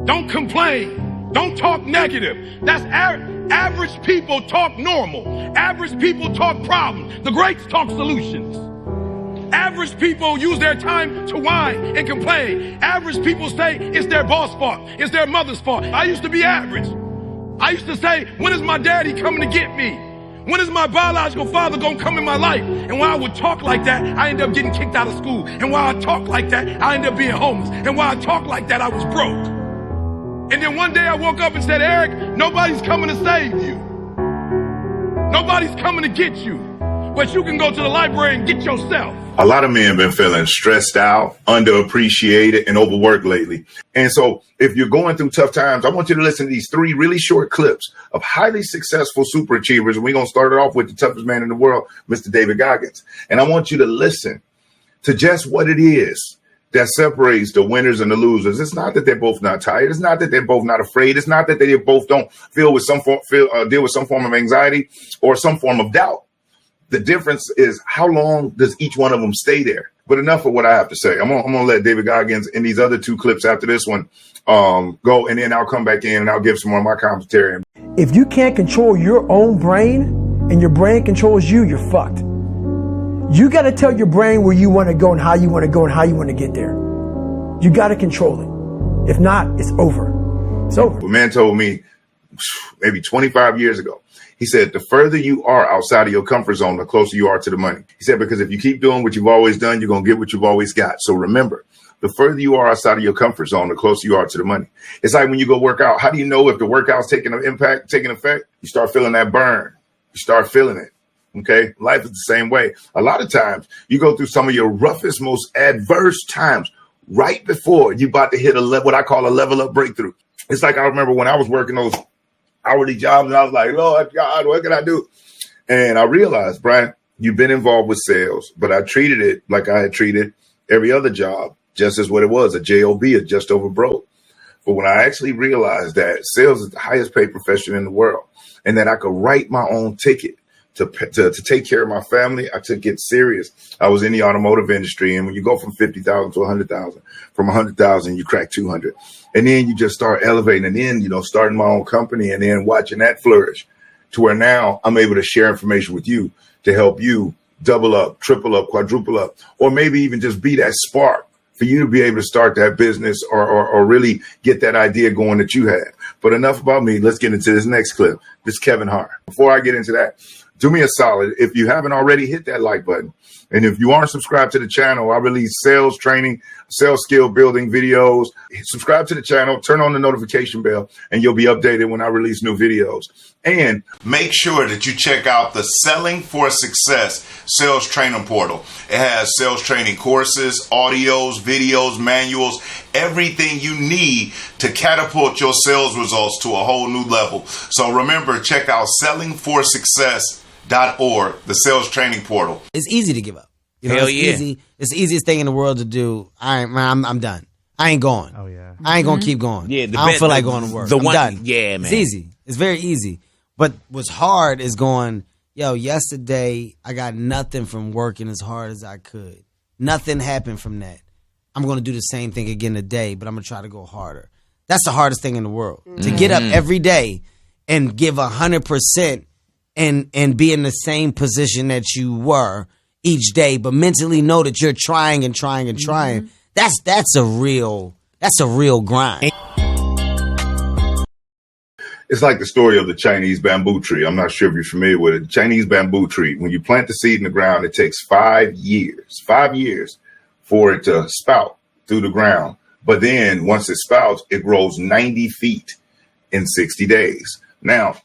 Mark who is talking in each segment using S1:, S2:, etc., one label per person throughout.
S1: Don't complain. Don't talk negative. That's average people talk normal. Average people talk problems. The greats talk solutions. Average people use their time to whine and complain. Average people say it's their boss' fault. It's their mother's fault. I used to be average. I used to say, when is my daddy coming to get me? When is my biological father going to come in my life? And while I would talk like that, I ended up getting kicked out of school. And while I talk like that, I ended up being homeless. And while I talk like that, I was broke. And then one day I woke up and said, Eric, nobody's coming to save you. Nobody's coming to get you. But you can go to the library and get yourself.
S2: A lot of men have been feeling stressed out, underappreciated, and overworked lately. And so if you're going through tough times, I want you to listen to these 3 really short clips of highly successful super achievers. And we're going to start it off with the toughest man in the world, Mr. David Goggins. And I want you to listen to just what it is that separates the winners and the losers. It's not that they're both not tired. It's not that they're both not afraid. It's not that they both don't deal with some form of anxiety or some form of doubt. The difference is how long does each one of them stay there? But enough of what I have to say. I'm gonna let David Goggins in these other 2 clips after this one go, and then I'll come back in and I'll give some more of my commentary.
S3: If you can't control your own brain and your brain controls you, you're fucked. You got to tell your brain where you want to go and how you want to go and how you want to get there. You got to control it. If not, it's over. It's over.
S2: A man told me maybe 25 years ago, he said, the further you are outside of your comfort zone, the closer you are to the money. He said, because if you keep doing what you've always done, you're going to get what you've always got. So remember, the further you are outside of your comfort zone, the closer you are to the money. It's like when you go work out. How do you know if the workout's taking effect? You start feeling that burn. You start feeling it. Okay. Life is the same way. A lot of times you go through some of your roughest, most adverse times right before you about to hit what I call a level up breakthrough. It's like I remember when I was working those hourly jobs and I was like, Lord God, what can I do? And I realized, Brian, you've been involved with sales, but I treated it like I had treated every other job, just as what it was, a job, a just over broke. But when I actually realized that sales is the highest paid profession in the world and that I could write my own ticket to take care of my family, I took it serious. I was in the automotive industry. And when you go from 50,000 to 100,000, from 100,000, you crack 200. And then you just start elevating and then, starting my own company and then watching that flourish to where now I'm able to share information with you to help you double up, triple up, quadruple up, or maybe even just be that spark for you to be able to start that business or really get that idea going that you had. But enough about me. Let's get into this next clip. This is Kevin Hart. Before I get into that, do me a solid. If you haven't already, hit that like button. And if you aren't subscribed to the channel, I release sales training, sales skill building videos. Subscribe to the channel, turn on the notification bell, and you'll be updated when I release new videos. And make sure that you check out the Selling for Success sales training portal. It has sales training courses, audios, videos, manuals, everything you need to catapult your sales results to a whole new level. So remember, check out sellingforsuccess.org, the sales training portal.
S4: It's easy to give up.
S5: Hell
S4: it's
S5: yeah.
S4: easy. It's the easiest thing in the world to do. I'm done. I ain't going.
S5: Oh yeah.
S4: I ain't gonna keep going.
S5: Yeah,
S4: I don't feel like going to work. I'm done.
S5: Yeah, man.
S4: It's easy. It's very easy. But what's hard is going, yesterday I got nothing from working as hard as I could. Nothing happened from that. I'm going to do the same thing again today, but I'm going to try to go harder. That's the hardest thing in the world. To get up every day and give 100% and be in the same position that you were each day, but mentally know that you're trying and trying and trying. That's a real grind.
S2: It's like the story of the Chinese bamboo tree. I'm not sure if you're familiar with it. The Chinese bamboo tree, when you plant the seed in the ground, it takes 5 years for it to spout through the ground. But then once it spouts, it grows 90 feet in 60 days. Now,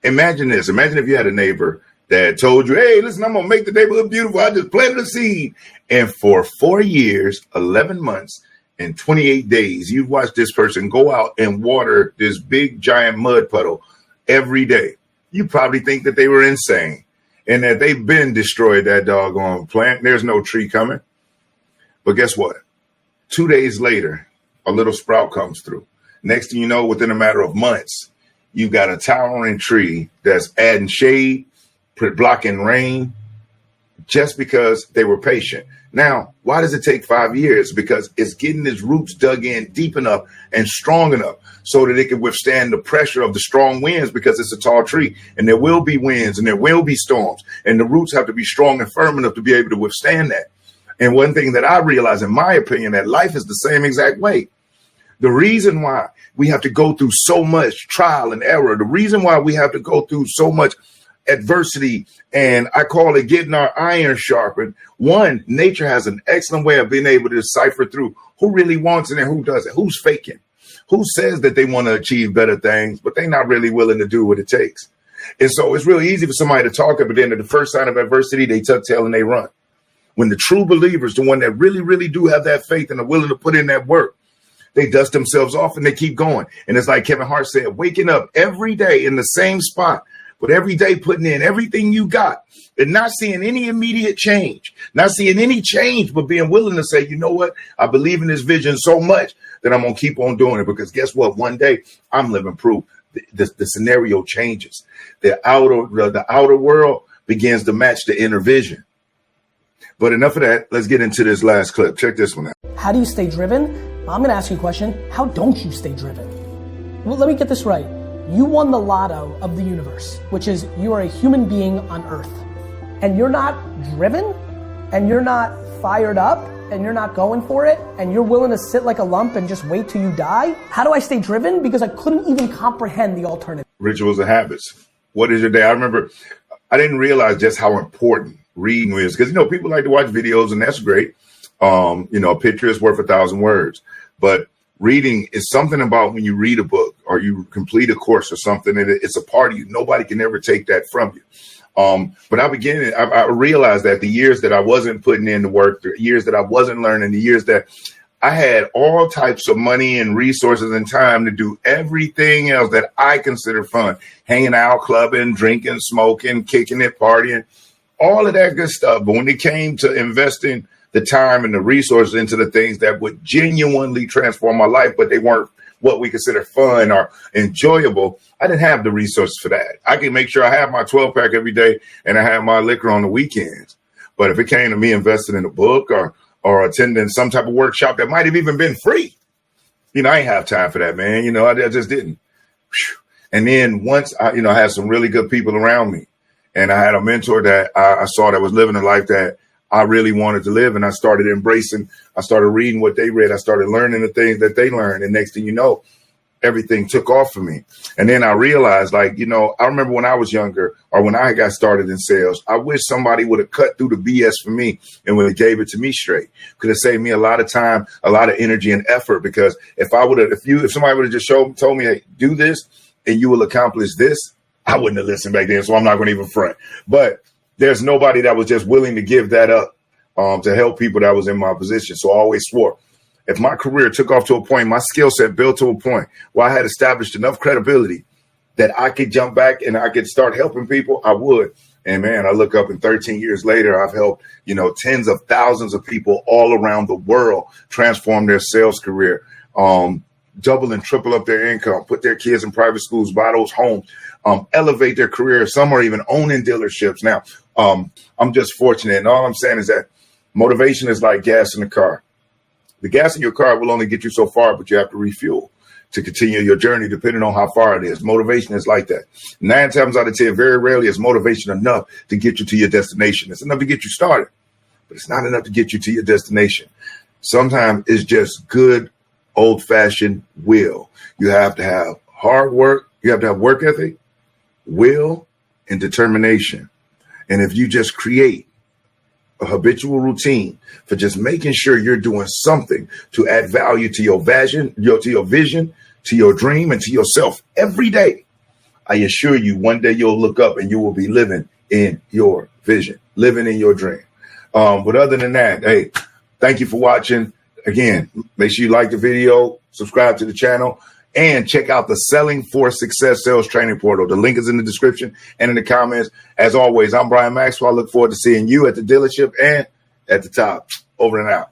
S2: imagine this. Imagine if you had a neighbor that told you, hey, listen, I'm going to make the neighborhood beautiful. I just planted a seed. And for 4 years, 11 months, and 28 days, you've watched this person go out and water this big giant mud puddle every day. You probably think that they were insane and that they've been destroyed that doggone plant. There's no tree coming. But guess what? 2 days later, a little sprout comes through. Next thing you know, within a matter of months, you've got a towering tree that's adding shade, blocking rain, just because they were patient. Now, why does it take 5 years? Because it's getting its roots dug in deep enough and strong enough so that it can withstand the pressure of the strong winds, because it's a tall tree and there will be winds and there will be storms, and the roots have to be strong and firm enough to be able to withstand that. And one thing that I realize, in my opinion, that life is the same exact way. The reason why we have to go through so much trial and error, the reason why we have to go through so much adversity, and I call it getting our iron sharpened. One, nature has an excellent way of being able to decipher through who really wants it and who doesn't, who's faking, who says that they want to achieve better things, but they're not really willing to do what it takes. And so it's really easy for somebody to talk up, but then at the first sign of adversity, they tuck tail and they run. When the true believers, the one that really, really do have that faith and are willing to put in that work, they dust themselves off and they keep going. And it's like Kevin Hart said, waking up every day in the same spot, but every day putting in everything you got and not seeing any immediate change, not seeing any change, but being willing to say, you know what? I believe in this vision so much that I'm going to keep on doing it, because guess what? One day I'm living proof. The scenario changes. The outer world begins to match the inner vision. But enough of that. Let's get into this last clip. Check this one out.
S5: How do you stay driven? I'm going to ask you a question. How don't you stay driven? Well, let me get this right. You won the lotto of the universe, which is you are a human being on earth, and you're not driven, and you're not fired up, and you're not going for it, and you're willing to sit like a lump and just wait till you die. How do I stay driven? Because I couldn't even comprehend the alternative.
S2: Rituals and habits. What is your day? I remember I didn't realize just how important reading is, because, people like to watch videos, and that's great. A picture is worth 1,000 words, but reading is something about when you read a book or you complete a course or something, and it's a part of you. Nobody can ever take that from you. But I realized that the years that I wasn't putting in the work, the years that I wasn't learning, the years that I had all types of money and resources and time to do everything else that I consider fun, hanging out, clubbing, drinking, smoking, kicking it, partying, all of that good stuff. But when it came to investing the time and the resources into the things that would genuinely transform my life, but they weren't what we consider fun or enjoyable, I didn't have the resources for that. I can make sure I have my 12-pack every day and I have my liquor on the weekends. But if it came to me investing in a book or attending some type of workshop that might have even been free, I ain't have time for that, man. I just didn't. And then once I had some really good people around me, and I had a mentor that I saw that was living a life that I really wanted to live, and I started embracing. I started reading what they read. I started learning the things that they learned. And next thing you know, everything took off for me. And then I realized, I remember when I was younger or when I got started in sales, I wish somebody would have cut through the BS for me and would have gave it to me straight. Could have saved me a lot of time, a lot of energy and effort. Because if somebody would have just told me, hey, do this and you will accomplish this, I wouldn't have listened back then. So I'm not going to even front. But there's nobody that was just willing to give that up to help people that was in my position. So I always swore, if my career took off to a point, my skill set built to a point where I had established enough credibility that I could jump back and I could start helping people, I would. And man, I look up and 13 years later, I've helped, tens of thousands of people all around the world transform their sales career, double and triple up their income, put their kids in private schools, buy those homes, elevate their career. Some are even owning dealerships. Now, I'm just fortunate. And all I'm saying is that motivation is like gas in the car. The gas in your car will only get you so far, but you have to refuel to continue your journey, depending on how far it is. Motivation is like that. 9 times out of 10, very rarely is motivation enough to get you to your destination. It's enough to get you started, but it's not enough to get you to your destination. Sometimes it's just good old-fashioned will. You have to have hard work. You have to have work ethic, will, and determination. And if you just create a habitual routine for just making sure you're doing something to add value to your vision, to your dream, and to yourself every day, I assure you one day you'll look up and you will be living in your vision, living in your dream. But other than that, hey, thank you for watching. Again, make sure you like the video, subscribe to the channel, and check out the Selling for Success Sales Training Portal. The link is in the description and in the comments. As always, I'm Brian Maxwell. I look forward to seeing you at the dealership and at the top. Over and out.